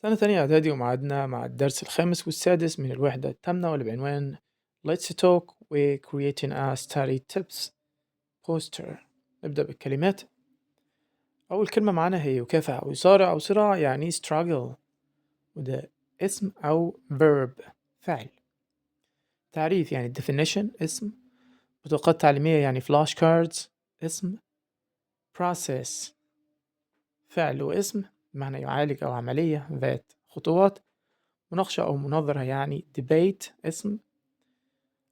سنة تانية إعدادي ومعادنا مع الدرس الخامس والسادس من الوحدة الثامنة واللي بعنوان Let's Talk و Creating a Study Tips Poster. نبدأ بالكلمات. أول كلمة معانا هي يكافح أو يصارع أو صراع، يعني struggle، وده اسم أو verb، فعل. تعريف يعني definition، اسم. بطاقات تعليمية يعني flash cards، اسم. process، فعل واسم بمعنى يعالج أو عملية ذات خطوات. مناقشة أو مناظرة يعني debate، اسم.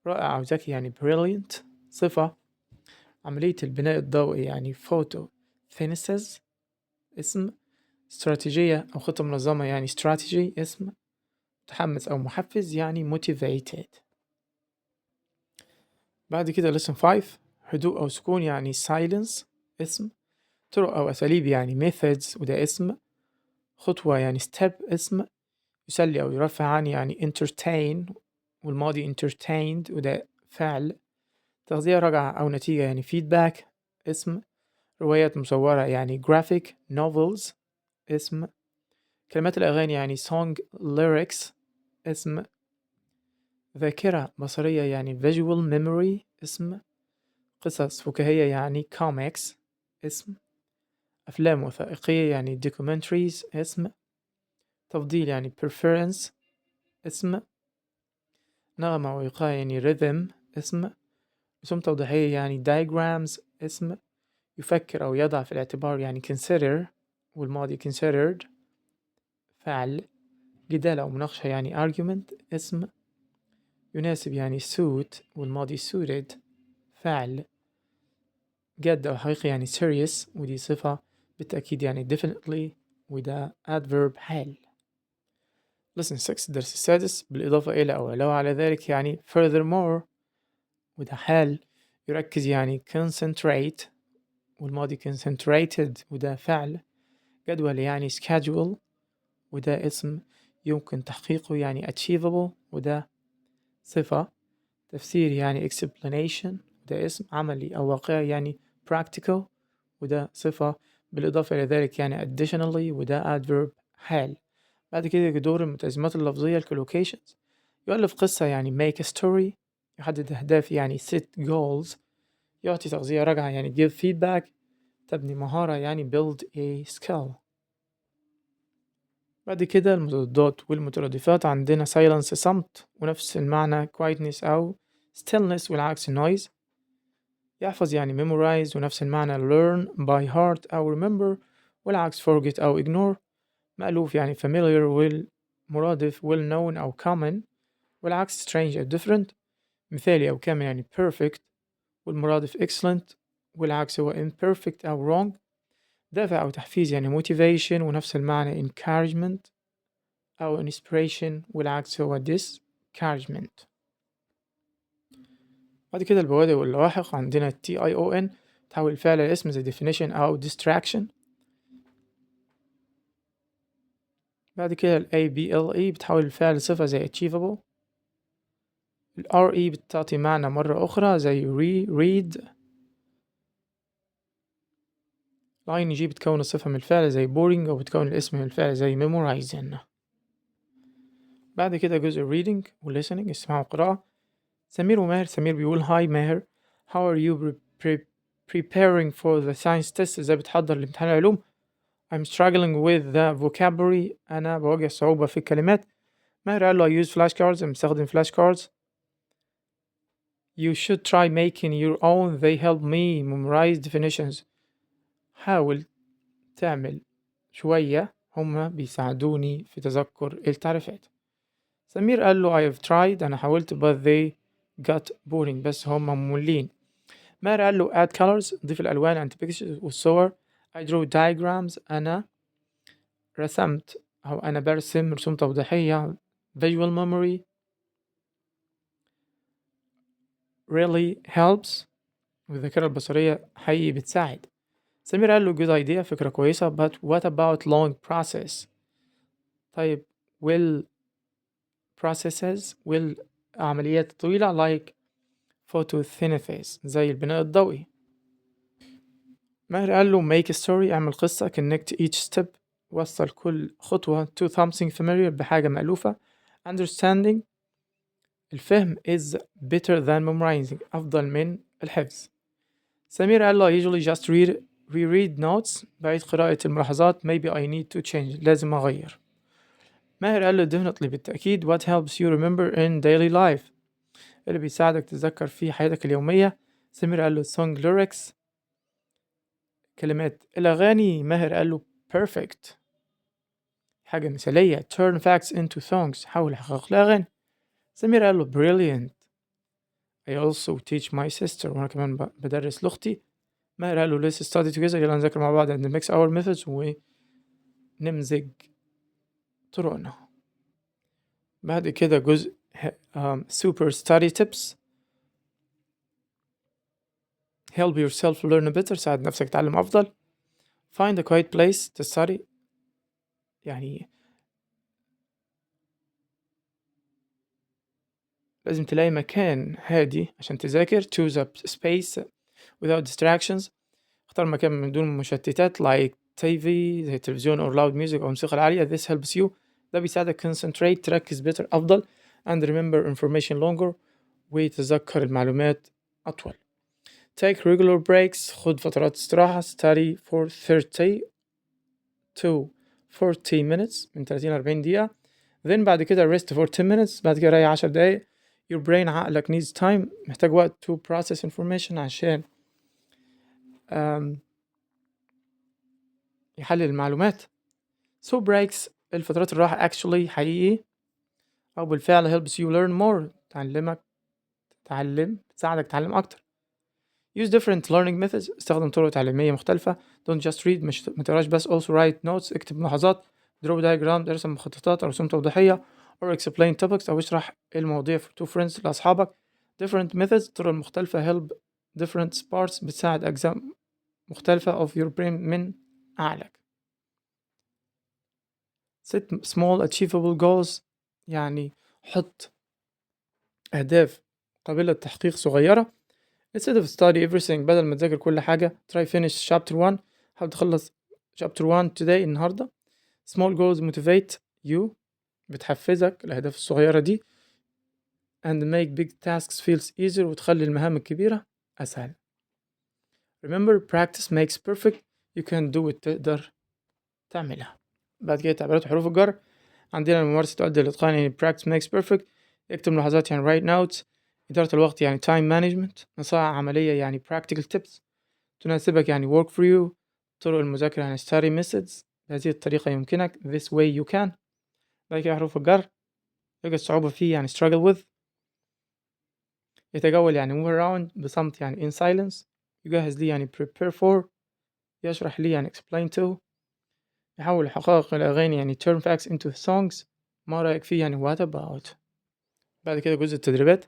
رائع أو ذكي يعني brilliant، صفة. عملية البناء الضوئي يعني photosynthesis، اسم. استراتيجية أو خطة منظمة يعني strategy، اسم. متحمس أو محفز يعني motivated. بعد كده lesson 5، هدوء أو سكون يعني silence، اسم. طرق أو أساليب يعني methods، وده اسم. خطوة يعني step، اسم. يسلي أو يرفع عن يعني entertain، والماضي entertained، وده فعل. تغذية راجعة أو نتيجة يعني feedback، اسم. روايات مصورة يعني graphic novels، اسم. كلمات الأغاني يعني song lyrics، اسم. ذاكرة بصرية يعني visual memory، اسم. قصص فكاهية يعني comics، اسم. أفلام وثائقية يعني documentaries، اسم. تفضيل يعني preference، اسم. نغمة وإيقاع يعني rhythm، اسم. رسوم توضيحية يعني diagrams، اسم. يفكر أو يضع في الاعتبار يعني consider، والماضي considered، فعل. جدال أو مناقشة يعني argument، اسم. يناسب يعني suit، والماضي suited، فعل. جاد أو حقيقي يعني serious، ودي صفة. بالتأكيد يعني definitely، وده adverb، حال. lesson 6 الدرس السادس، بالإضافة إلى أو علاوة على ذلك يعني furthermore، وده حال. يركز يعني concentrate، والماضي concentrated، وده فعل. جدول يعني schedule، وده اسم. يمكن تحقيقه يعني achievable، وده صفة. تفسير يعني explanation، وده اسم. عملي أو واقعي يعني practical، وده صفة. بالإضافة إلى ذلك يعني additionally، وده adverb، حال. بعد كده دور المتلازمات اللفظية collocations. يؤلف قصة يعني make a story. يحدد أهداف يعني set goals. يعطي تغذية راجعة يعني give feedback. تبني مهارة يعني build a skill. بعد كده المضادات والمترادفات عندنا silence، صمت، ونفس المعنى quietness أو stillness، والعكس noise. يحفظ يعني memorize، ونفس المعنى learn by heart أو remember، والعكس forget أو ignore. مألوف يعني familiar، والمرادف well known أو common، والعكس strange أو different. مثالي أو كامل يعني perfect، والمرادف excellent، والعكس هو imperfect أو wrong. دافع أو تحفيز يعني motivation، ونفس المعنى encouragement أو inspiration، والعكس هو discouragement. بعد كده البوادئ واللواحق عندنا TION، تحول الفعل لاسم زي definition أو distraction. بعد كده ABLE بتحول الفعل لصفة زي achievable. RE بتعطي معنى مرة أخرى زي read. ING بتكون الصفة من الفعل زي boring، أو بتكون الاسم من الفعل زي memorizing. بعد كده جزء reading و listening، استماع وقراءة. سمير وماهر. سمير بيقول hi ماهر، how are you preparing for the science test؟ ازاي بتحضر لامتحان العلوم؟ I'm struggling with the vocabulary، أنا بواجه صعوبة في الكلمات. ماهر قال له I use flashcards، أنا بستخدم flashcards. You should try making your own، they help me memorize definitions. حاول تعمل شوية، هما بيساعدوني في تذكر التعريفات. سمير قال له I have tried، أنا حاولت but they got boring، بس هما مملين. ماهر قال له add colors، ضيف الألوان and pictures والصور. I drew diagrams، أنا رسمت أو أنا برسم رسوم توضيحية. visual memory really helps، والذاكرة البصرية حقيقي بتساعد. سمير قال له good idea، فكرة كويسة but what about long process؟ طيب will processes will عمليات طويلة like photosynthesis زي البناء الضوئي. ماهر قال له make a story، اعمل قصة. connect each step وصل كل خطوة to something familiar بحاجة مألوفة. understanding الفهم is better than memorizing أفضل من الحفظ. سمير قال له I usually just reread notes بعيد قراءة الملاحظات. maybe I need to change لازم أغير. ماهر قال له definitely بالتأكيد what helps you remember in daily life اللي بيساعدك تتذكر في حياتك اليومية. سمير قال له song lyrics كلمات الأغاني. ماهر قال له perfect حاجة مثالية. turn facts into songs حول حقائق الأغاني. سمير قال له brilliant I also teach my sister وأنا كمان بدرس لأختي. ماهر قال له let's study together يلا نذاكر مع بعض and mix our methods ونمزج طرقنا. بعد كده جزء super study tips help yourself learn better ساعد نفسك تتعلم أفضل. find a quiet place to study يعني لازم تلاقي مكان هادي عشان تذاكر. choose a space without distractions اختار مكان من دون مشتتات like TV زي التلفزيون or loud music أو الموسيقى العالية. this helps you ده بيساعدك concentrate تركز better أفضل and remember information longer وتذكر المعلومات أطول. take regular breaks خد فترات استراحة. study for 30 to 40 minutes من 30 ل 40 دقيقة. then بعد كده rest for 10 minutes بعد كده ريح 10 دقايق. your brain عقلك needs time محتاج وقت to process information عشان يحلل المعلومات. so breaks الفترات الراحة actually حقيقي أو بالفعل helps you learn more تساعدك تتعلم أكتر. use different learning methods استخدم طرق تعليمية مختلفة. don't just read ما تقراش بس. also write notes اكتب ملاحظات. draw diagram ارسم مخططات أو رسوم توضيحية or explain topics أو اشرح المواضيع for two friends لأصحابك. different methods الطرق المختلفة help different parts بتساعد أجزاء مختلفة of your brain من عقلك. set small achievable goals يعني حط أهداف قابلة للتحقيق صغيرة. instead of study everything بدل ما تذاكر كل حاجة try finish chapter 1 حاول تخلص chapter 1 today النهاردة. small goals motivate you بتحفزك الأهداف الصغيرة دي and make big tasks feels easier وتخلي المهام الكبيرة أسهل. remember practice makes perfect you can do it تقدر تعملها. بعد كده تعبيرات وحروف الجر عندنا الممارسة تؤدي للإتقان يعني practice makes perfect. اكتب ملاحظات يعني write notes. إدارة الوقت يعني time management. نصائح عملية يعني practical tips. تناسبك يعني work for you. طرق المذاكرة يعني study methods بهذه الطريقة يمكنك this way you can. بعد كده حروف الجر يوجد صعوبة فيه يعني struggle with. يتجول يعني move around. بصمت يعني in silence. يجهز لي يعني prepare for. يشرح لي يعني explain to. يحول الحقائق إلى أغاني يعني turn facts into songs. ما رأيك فيه يعني what about. بعد كده جزء التدريبات.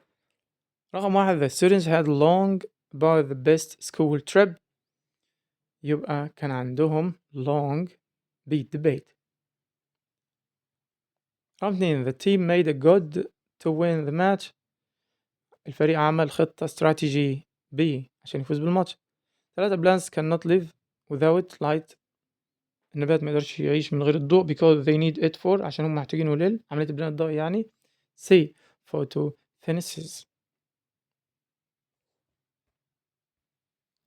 رقم 1 the students had long about the best school trip يبقى كان عندهم long beat debate. رقم 2 the team made a good to win the match الفريق عمل خطة استراتيجي B عشان يفوز بالماتش. 3 plants cannot live without light النبات ما يقدرش يعيش من غير الضوء because they need it for عشان هم محتاجينه عملية البناء الضوئي يعني. C photosynthesis.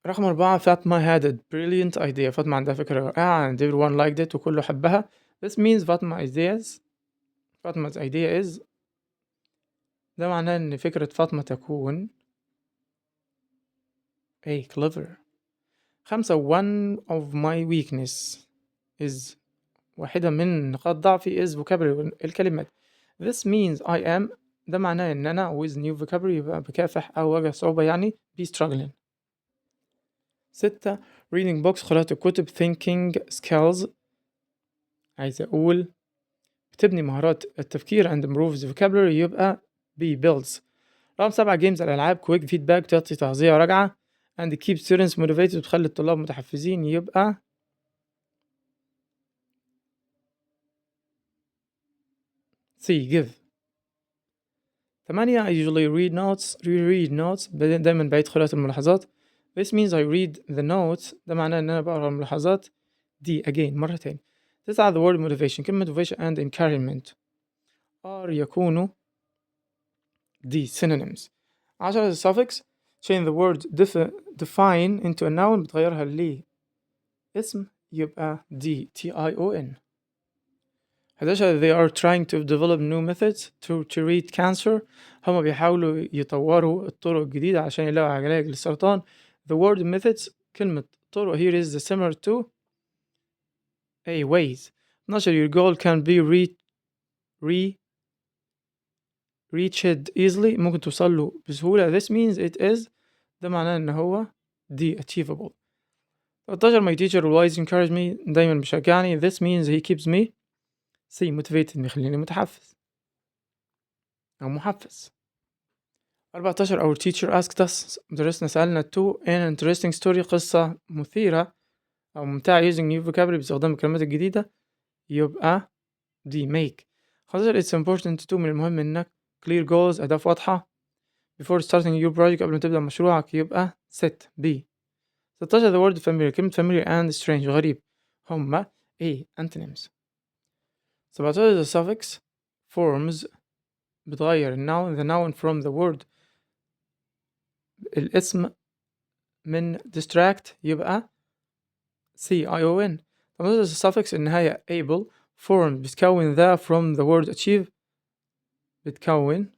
رقم 4 فاطمة had a brilliant idea فاطمة عندها فكرة رائعة and everyone liked it وكله حبها. this means Fatma's idea is ده معناه إن فكرة فاطمة تكون clever. 5 one of my weakness is واحدة من نقاط ضعفي is vocabulary الكلمات. this means I am ده معناه إن أنا with new vocabulary يبقى بكافح أو واجه صعوبة يعني be struggling. 6 reading books قراءة الكتب. thinking skills عايز أقول بتبني مهارات التفكير and improves vocabulary يبقى be builds. رقم 7 games الألعاب quick feedback تعطي تغذية وراجعة and keep students motivated وتخلي الطلاب متحفزين يبقى C give. 8 I usually reread notes دايما بعيد قراءة الملاحظات. this means I read the notes ده معناه إن أنا بقرأ الملاحظات D again مرة تاني. 9 the word motivation. كلمة motivation and encouragement يكونوا دي synonyms. 10 the suffix change the word define into a noun بتغيرها لاسم يبقى tion. 11 they are trying to develop new methods to treat cancer. هما بيحاولوا يطوروا الطرق الجديدة عشان يلاقوا علاج للسرطان. the word methods كلمة طرق here is similar to ways. 12 your goal can be reached easily ممكن توصل له بسهولة. this means it is ده معناه إن هو achievable. 13 my teacher always encourage me دايما بيشجعني. this means he keeps me motivated بيخليني متحفز أو محفز. 14 our teacher asked us مدرسنا سألنا to an interesting story قصة مثيرة أو ممتعة using new vocabulary باستخدام الكلمات الجديدة يبقى make. 15 it's important to من المهم إنك clear goals أهداف واضحة before starting your project قبل ما تبدأ مشروعك يبقى set 16 the word familiar كلمة familiar and strange غريب هما antonyms. 17 the suffix forms بتغير the noun from the word الاسم من distract يبقى cion. 18 the suffix النهاية able form بتكون the from the word achieve بتكون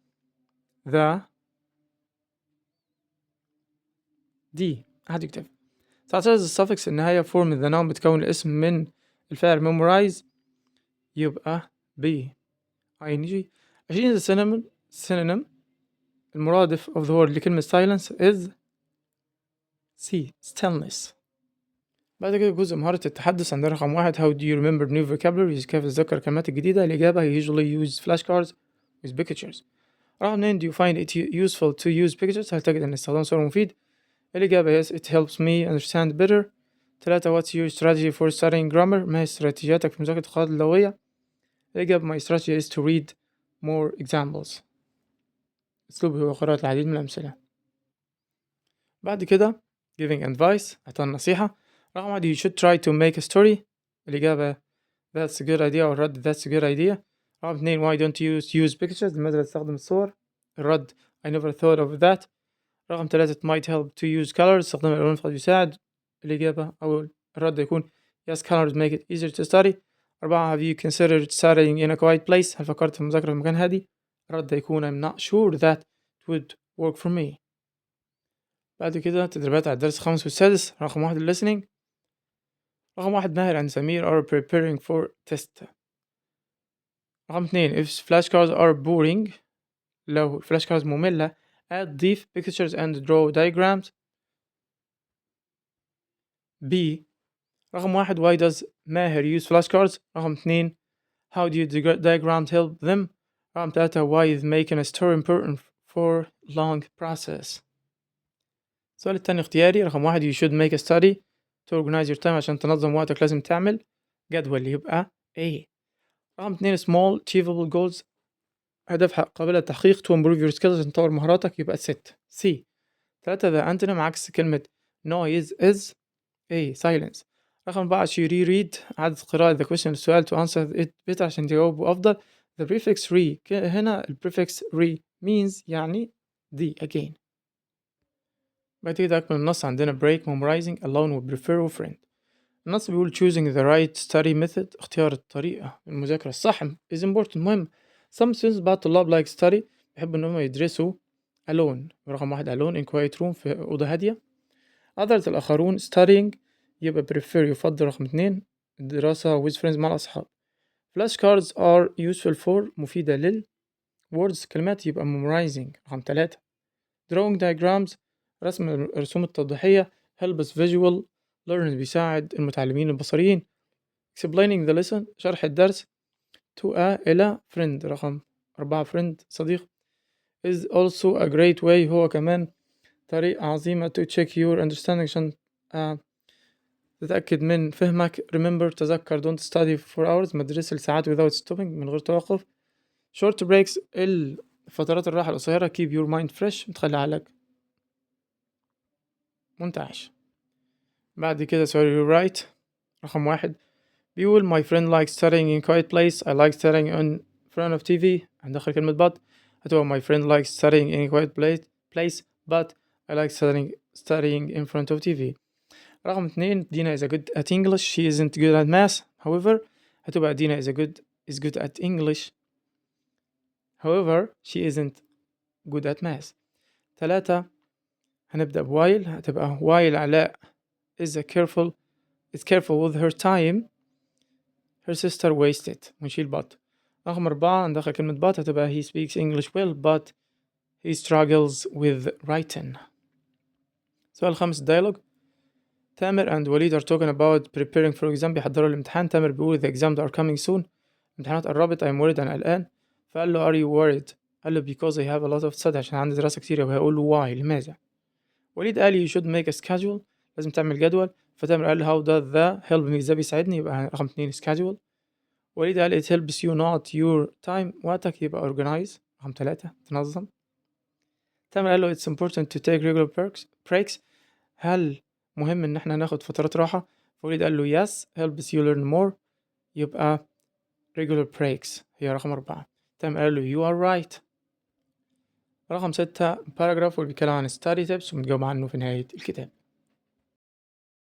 the adjective. 19 the suffix النهاية form the noun بتكون الاسم من الفعل memorize يبقى ing. 20 the synonym المرادف of the word لكلمة silence is stillness. بعد كده جزء مهارة التحدث عندنا رقم 1 how do you remember new vocabulary كيف تتذكر الكلمات الجديدة. الإجابة he usually use flashcards with pictures. رقم 2 do you find it useful to use pictures هل تجد أن استخدام صور مفيد. الإجابة yes it helps me understand better. 3 what's your strategy for studying grammar ما هي استراتيجياتك في مذاكرة القواعد اللغوية. الإجابة my strategy is to read more examples. أسلوبي هو قراءة العديد من الأمثلة. بعد كده giving advice أعطانا نصيحة. رقم 1 you should try to make a story. الإجابة that's a good idea أو الرد that's a good idea. رقم 2 why don't you use pictures لماذا لا تستخدم الصور. الرد I never thought of that. رقم 3 it might help to use colors استخدام الألوان قد يساعد. الإجابة أو الرد يكون yes colors make it easier to study. 4 have you considered studying in a quiet place هل فكرت في المذاكرة في مكان هادي. الرد يكون I'm not sure that it would work for me. بعد كده تدريبات على الدرس الخامس والسادس. رقم 1 listening. رقم 1 ماهر and سمير are preparing for test. رقم 2 if flashcards are boring لو flashcards مملة add ضيف pictures and draw diagrams. B رقم 1 why does ماهر use flashcards. رقم 2 how do you diagrams help them. رقم 3 why is making a story important for long process. السؤال التاني اختياري. رقم 1 you should make a study to organize your time عشان تنظم وقتك لازم تعمل جدول يبقى A. رقم 2 small achievable goals أهداف قابلة للتحقيق to improve your skills عشان تطور مهاراتك يبقى set C. 3 the antonym عكس كلمة noise is silence. رقم 4 she reread عادة قراءة the question السؤال to answer it better عشان تجاوبه أفضل. the prefix re هنا ال prefix re means يعني again. بعد كده أكمل النص عندنا break memorizing alone و prefer و friend. النص بيقول choosing the right study method اختيار الطريقة المذاكرة الصح is important مهم. some students بعض الطلاب like study بيحبوا إنهم يدرسوا alone. رقم 1 alone in quiet room في أوضة هادية. others الآخرون studying يبقى prefer يفضل. رقم 2 الدراسة with friends مع الأصحاب. flashcards are useful for مفيدة لل words كلمات يبقى memorizing. رقم 3 drawing diagrams رسم الرسوم التوضيحية helps visual learners بيساعد المتعلمين البصريين. explaining the lesson شرح الدرس to إلى friend. رقم 4 friend صديق is also a great way هو كمان طريقة عظيمة to check your understanding عشان تتأكد من فهمك. remember تذكر don't study for hours ما تدرس لساعات without stopping من غير توقف. short breaks فترات الراحة القصيرة keep your mind fresh بتخلي عقلك منتعش. بعد كده سؤال you write. رقم 1 بيقول my friend likes studying in quiet place I like studying in front of TV. هندخل كلمة but هتبقى my friend likes studying in a quiet place but I like studying in front of TV. رقم 2 Dina is a good at English she isn't good at math however هتبقى Dina is good at English however she isn't good at math. 3 هنبدأ while هتبقى while علاء is careful with her time her sister wasted ونشيل but. رقم 4 ندخل كلمة but هتبقى he speaks English well but he struggles with writing. سؤال 5 dialogue تامر and وليد are talking about preparing for exam بيحضروا الامتحان. تامر بيقول the exams are coming soon الامتحانات قربت I'm worried أنا قلقان. فقال له are you worried قال له because I have a lot of study عشان عندي دراسة كتير. وهيقول له why لماذا. وليد قال you should make a schedule لازم تعمل جدول. فتامر قال how does that help me ازاي بيساعدني يبقى رقم 2 schedule. وليد قال it helps you not your time وقتك يبقى organize. رقم 3 تنظم. تامر قال له it's important to take regular breaks هل مهم ان احنا ناخد فترات راحة. فوليد قال له yes helps you learn more يبقى regular breaks هي رقم 4. تامر قال له you are right. رقم 6 paragraph واللي بيتكلم عن study tips ومتجاوب عنه في نهاية الكتاب.